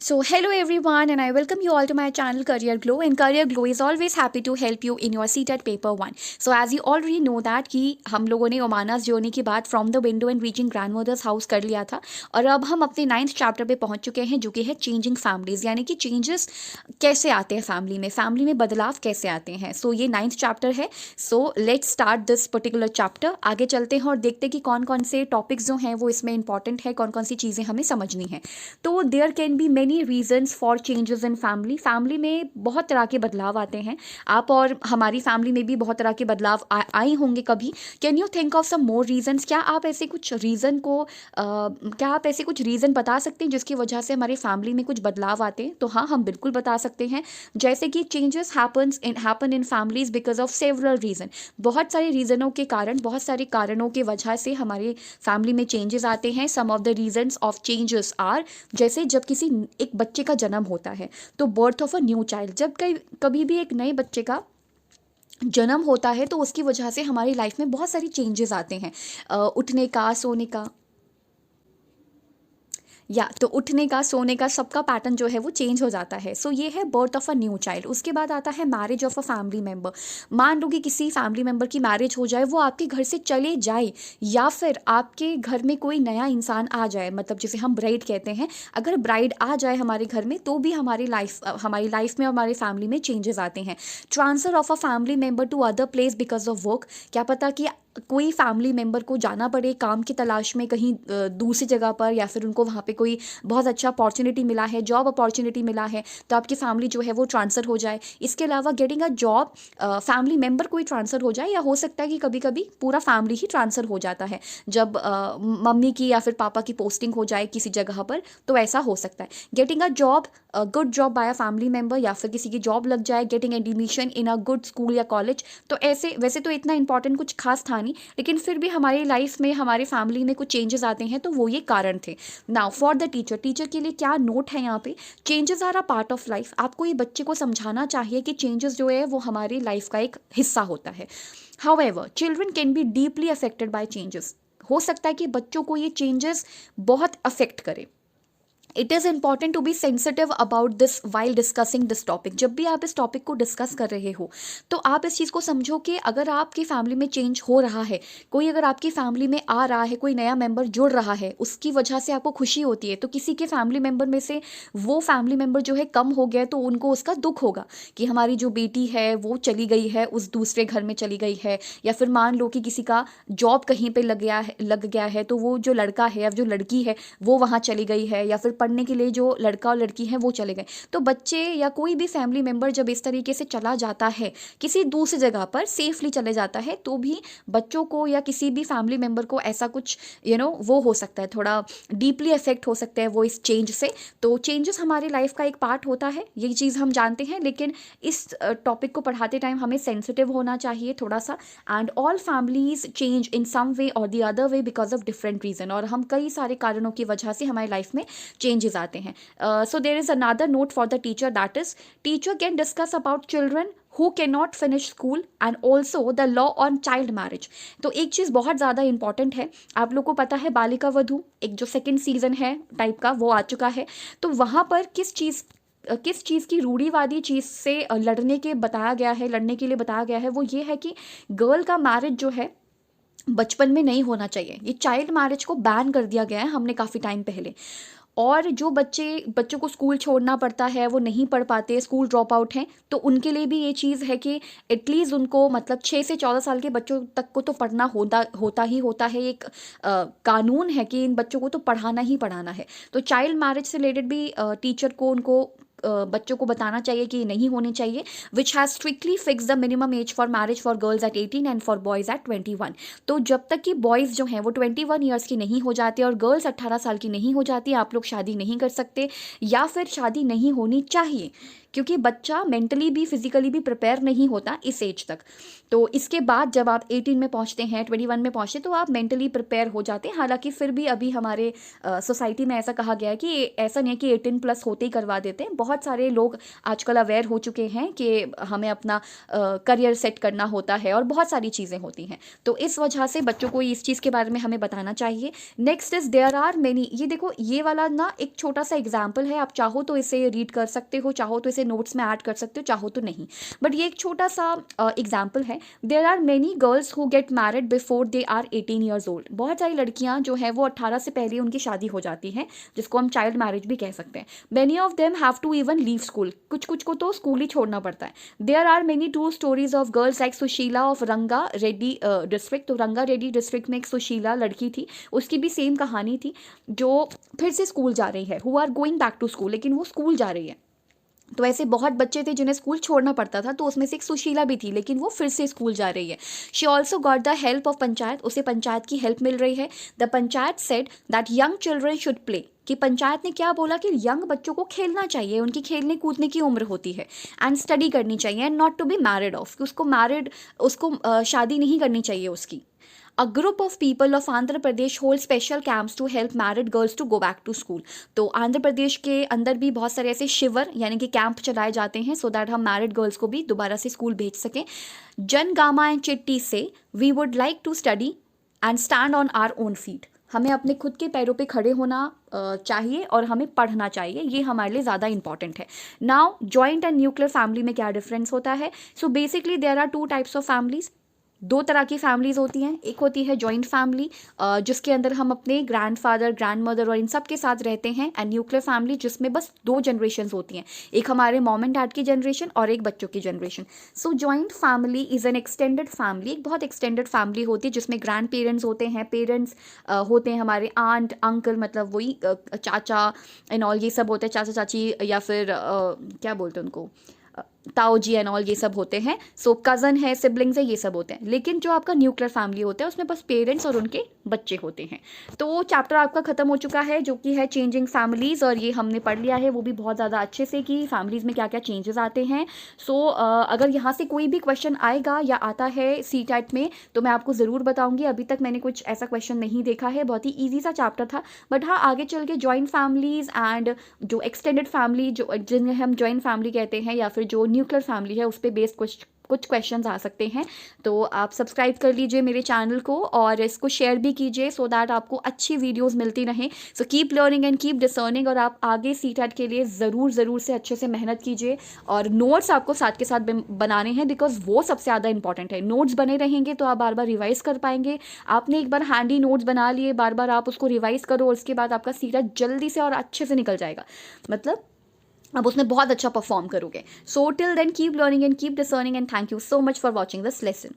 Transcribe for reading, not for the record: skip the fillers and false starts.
So, hello everyone, and I welcome you all to my channel Career Glow. And Career Glow is always happy to help you in your CTET paper 1. So, as you already know that कि हम लोगों ने ओमानास journey के बाद from the window and reaching grandmother's house कर लिया था और अब हम अपने 9th चैप्टर पे पहुंच चुके हैं जो कि है चेंजिंग फैमिलीज, यानी कि चेंजेस कैसे आते हैं फैमिली में बदलाव कैसे आते हैं. सो ये 9th चैप्टर है. So let's start this particular chapter. आगे चलते हैं और देखते हैं कि कौन कौन से टॉपिक्स जो हैं वो इसमें इंपॉर्टेंट है, कौन कौन सी चीज़ें हमें समझनी है. तो there can be many reasons for changes in family में बहुत तरह के बदलाव आते हैं. आप और हमारी फैमिली में भी बहुत तरह के बदलाव आए होंगे कभी. Can you think of some more reasons? क्या आप ऐसे कुछ रीज़न बता सकते हैं जिसकी वजह से हमारी फैमिली में कुछ बदलाव आते हैं? तो हाँ, हम बिल्कुल बता सकते हैं. जैसे कि changes happen in families because of several reason. बहुत सारे रीज़नों के कारण, बहुत सारे कारणों की वजह से हमारे फैमिली में चेंजेस आते हैं. Some of the reasons of changes are, जैसे जब किसी एक बच्चे का जन्म होता है तो birth of a new child, जब कभी भी एक नए बच्चे का जन्म होता है तो उसकी वजह से हमारी लाइफ में बहुत सारी चेंजेस आते हैं. उठने का, सोने का, या तो उठने का, सोने का, सबका पैटर्न जो है वो चेंज हो जाता है. सो ये है birth of a new child. उसके बाद आता है marriage of a family member. मान लो कि किसी फैमिली मेम्बर की मैरिज हो जाए, वो आपके घर से चले जाए, या फिर आपके घर में कोई नया इंसान आ जाए, मतलब जिसे हम ब्राइड कहते हैं. अगर ब्राइड आ जाए हमारे घर में तो भी हमारी लाइफ में, हमारी फैमिली में चेंजेस आते हैं. Transfer of a family member to other place because of work. क्या पता कि कोई फैमिली मेम्बर को जाना पड़े काम की तलाश में कहीं दूसरी जगह पर, या फिर उनको वहाँ पे कोई बहुत अच्छा अपॉर्चुनिटी मिला है, जॉब अपॉर्चुनिटी मिला है, तो आपकी फैमिली जो है वो ट्रांसफ़र हो जाए. इसके अलावा getting a job, family member कोई ट्रांसफ़र हो जाए, या हो सकता है कि कभी कभी पूरा फैमिली ही ट्रांसफ़र हो जाता है जब मम्मी की या फिर पापा की पोस्टिंग हो जाए किसी जगह पर, तो ऐसा हो सकता है. Getting a job, good job by a family member, या फिर किसी की जॉब लग जाए, getting admission in a good school या कॉलेज. तो ऐसे वैसे तो इतना इंपॉर्टेंट कुछ खास था नहीं, लेकिन फिर भी हमारी लाइफ में, हमारे फैमिली में कुछ चेंजेस आते हैं, तो वो ये कारण थे. नाउ फॉर द टीचर के लिए क्या नोट है यहाँ पे? Changes are a part of life. आपको ये बच्चे को समझाना चाहिए कि चेंजेस जो है वो हमारी लाइफ का एक हिस्सा होता है. However children can be deeply affected by changes. हो सकता है कि बच्चों को ये चेंजेस बहुत अफेक्ट करे. It is important to be sensitive about this while discussing this topic. जब भी आप इस टॉपिक को डिस्कस कर रहे हो तो आप इस चीज़ को समझो कि अगर आपकी फैमिली में चेंज हो रहा है, कोई अगर आपकी फैमिली में आ रहा है, कोई नया मेंबर जुड़ रहा है, उसकी वजह से आपको खुशी होती है, तो किसी के फैमिली मेंबर में से वो फैमिली मेंबर जो है कम हो गया, तो उनको उसका दुख होगा कि हमारी जो बेटी है वो चली गई है, उस दूसरे घर में चली गई है. या फिर मान लो कि किसी का जॉब कहीं पे लग गया है, तो वो जो लड़का है या जो लड़की है वो वहाँ चली गई है, या फिर पढ़ने के लिए जो लड़का और लड़की हैं वो चले गए. तो बच्चे या कोई भी फैमिली मेम्बर जब इस तरीके से चला जाता है किसी दूसरी जगह पर, सेफली चले जाता है, तो भी बच्चों को या किसी भी फैमिली मेम्बर को ऐसा कुछ वो हो सकता है, थोड़ा डीपली इफेक्ट हो सकता है वो इस चेंज से. तो चेंजेस हमारी लाइफ का एक पार्ट होता है, ये चीज़ हम जानते हैं, लेकिन इस टॉपिक को पढ़ाते टाइम हमें सेंसिटिव होना चाहिए थोड़ा सा. And all families change in some way और the other way because of different reason. और हम कई सारे कारणों की वजह से हमारी लाइफ में चेंजेस आते हैं. So there is another note for the teacher, that is teacher can discuss about children who cannot finish school and also the law on child marriage. तो एक चीज़ बहुत ज़्यादा इंपॉर्टेंट है. आप लोग को पता है बालिका वधू एक जो सेकंड सीजन है टाइप का वो आ चुका है. तो वहाँ पर किस चीज़ की रूढ़िवादी चीज़ से लड़ने के लिए बताया गया है, वो ये है कि गर्ल का मैरिज जो है बचपन में नहीं होना चाहिए. ये चाइल्ड मैरिज को बैन कर दिया गया है हमने काफ़ी टाइम पहले. और जो बच्चों को स्कूल छोड़ना पड़ता है, वो नहीं पढ़ पाते, स्कूल ड्रॉप आउट हैं, तो उनके लिए भी ये चीज़ है कि एटलीस्ट उनको, मतलब 6 से 14 साल के बच्चों तक को तो पढ़ना होता है. एक कानून है कि इन बच्चों को तो पढ़ाना ही पढ़ाना है. तो चाइल्ड मैरिज से रिलेटेड भी टीचर को उनको बच्चों को बताना चाहिए कि नहीं होनी चाहिए. Which has strictly fix the minimum age for marriage for girls at 18 and for boys at 21. तो जब तक कि बॉयज़ जो हैं वो 21 ईयर्स की नहीं हो जाते और गर्ल्स 18 साल की नहीं हो जाती, आप लोग शादी नहीं कर सकते, या फिर शादी नहीं होनी चाहिए. क्योंकि बच्चा मेंटली भी फिजिकली भी प्रिपेयर नहीं होता इस एज तक। तो इसके बाद जब आप 18 में पहुंचते हैं, 21 में पहुंचते हैं, तो आप मेंटली प्रिपेयर हो जाते हैं। हालांकि फिर भी अभी हमारे सोसाइटी में ऐसा कहा गया है कि ऐसा नहीं है कि 18 प्लस होते ही करवा देते हैं। बहुत सारे लोग आजकल अवेयर हो चुके हैं कि हमें अपना करियर सेट करना होता है और बहुत सारी चीज़ें होती हैं। तो इस वजह से बच्चों को इस चीज़ के बारे में हमें बताना चाहिए। Next is there are many, ये देखो ये वाला ना एक छोटा सा एग्जाम्पल है, आप चाहो तो इसे रीड कर सकते हो, चाहो तो इसे नोट्स में ऐड कर सकते हो, चाहो तो नहीं, बट ये एक छोटा सा एग्जाम्पल है। There are many girls who get married before they are 18 years old. बहुत सारी लड़कियां जो है वो 18 से पहले उनकी शादी हो जाती है, जिसको हम चाइल्ड मैरिज भी कह सकते हैं। Many of them have to even leave school, कुछ कुछ को तो स्कूल ही छोड़ना पड़ता है। There are many true stories of girls like Sushila of Ranga Reddy district. तो रंगा रेड्डी डिस्ट्रिक्ट में एक सुशीला लड़की थी, उसकी भी सेम कहानी थी, जो फिर से स्कूल जा रही है, who are going back to school, लेकिन वो स्कूल जा रही है। तो ऐसे बहुत बच्चे थे जिन्हें स्कूल छोड़ना पड़ता था, तो उसमें से एक सुशीला भी थी, लेकिन वो फिर से स्कूल जा रही है। She also got the help of panchayat, उसे पंचायत की हेल्प मिल रही है। The panchayat said that young children should play, कि पंचायत ने क्या बोला कि यंग बच्चों को खेलना चाहिए, उनकी खेलने कूदने की उम्र होती है, एंड स्टडी करनी चाहिए, and not to be married off, कि उसको शादी नहीं करनी चाहिए उसकी। A group of people of Andhra Pradesh hold special camps to help married girls to go back to school। तो आंध्र प्रदेश के अंदर भी बहुत सारे ऐसे शिविर यानी कि कैंप चलाए जाते हैं, सो दैट हम मैरिड गर्ल्स को भी दोबारा से स्कूल भेज सकें। जन गामा एंड चिट्टी से we would like to study and stand on our own feet, हमें अपने खुद के पैरों पे खड़े होना चाहिए और हमें पढ़ना चाहिए, ये हमारे लिए ज़्यादा इंपॉर्टेंट है। Now joint and nuclear family में क्या डिफरेंस होता है? So basically there are two types of families, दो तरह की फैमिलीज होती हैं। एक होती है जॉइंट फैमिली, जिसके अंदर हम अपने ग्रैंडफादर, ग्रैंडमदर और इन सब के साथ रहते हैं, एंड न्यूक्लियर फैमिली जिसमें बस दो जनरेशन्स होती हैं, एक हमारे मॉम एंड डैड की जनरेशन और एक बच्चों की generation. So joint family is an extended family, एक बहुत एक्सटेंडेड फैमिली होती है जिसमें ग्रैंड पेरेंट्स होते हैं, पेरेंट्स होते हैं हमारे आंट अंकल, मतलब वही चाचा एंड ऑल, ये सब होते हैं, चाचा चाची, या फिर क्या बोलते हैं उनको, ताऊ जी एंड ऑल, ये सब होते हैं। सो कज़न है, सिबलिंग्स है, ये सब होते हैं। लेकिन जो आपका न्यूक्लियर फैमिली होता है उसमें बस पेरेंट्स और उनके बच्चे होते हैं। तो चैप्टर आपका खत्म हो चुका है, जो कि है चेंजिंग फैमिलीज़, और ये हमने पढ़ लिया है, वो भी बहुत ज़्यादा अच्छे से कि फैमिलीज़ में क्या क्या चेंजेस आते हैं। सो अगर यहाँ से कोई भी क्वेश्चन आएगा या आता है सी टाइप में, तो मैं आपको ज़रूर बताऊँगी। अभी तक मैंने कुछ ऐसा क्वेश्चन नहीं देखा है, बहुत ही ईजी सा चैप्टर था, बट हाँ आगे चल के जॉइंट फैमिलीज़ एंड जो एक्सटेंडेड फैमिली, जो जिन्हें हम जॉइंट फैमिली कहते हैं, या फिर जो न्यूक्लियर फैमिली है, उस पे बेस्ड कुछ क्वेश्चंस आ सकते हैं। तो आप सब्सक्राइब कर लीजिए मेरे चैनल को और इसको शेयर भी कीजिए, सो दैट आपको अच्छी वीडियोस मिलती रहें। So keep learning and keep discerning, और आप आगे सीटेट के लिए ज़रूर से अच्छे से मेहनत कीजिए, और नोट्स आपको साथ के साथ बनाने हैं, बिकॉज वो सबसे ज़्यादा इंपॉर्टेंट है। नोट्स बने रहेंगे तो आप बार बार रिवाइज़ कर पाएंगे। आपने एक बार हैंडी नोट्स बना लिए, बार बार आप उसको रिवाइज़ करो, और उसके बाद आपका सीटेट जल्दी से और अच्छे से निकल जाएगा, मतलब अब उसमें बहुत अच्छा परफॉर्म करोगे। So till then keep learning and keep discerning, and thank you so much for watching this lesson.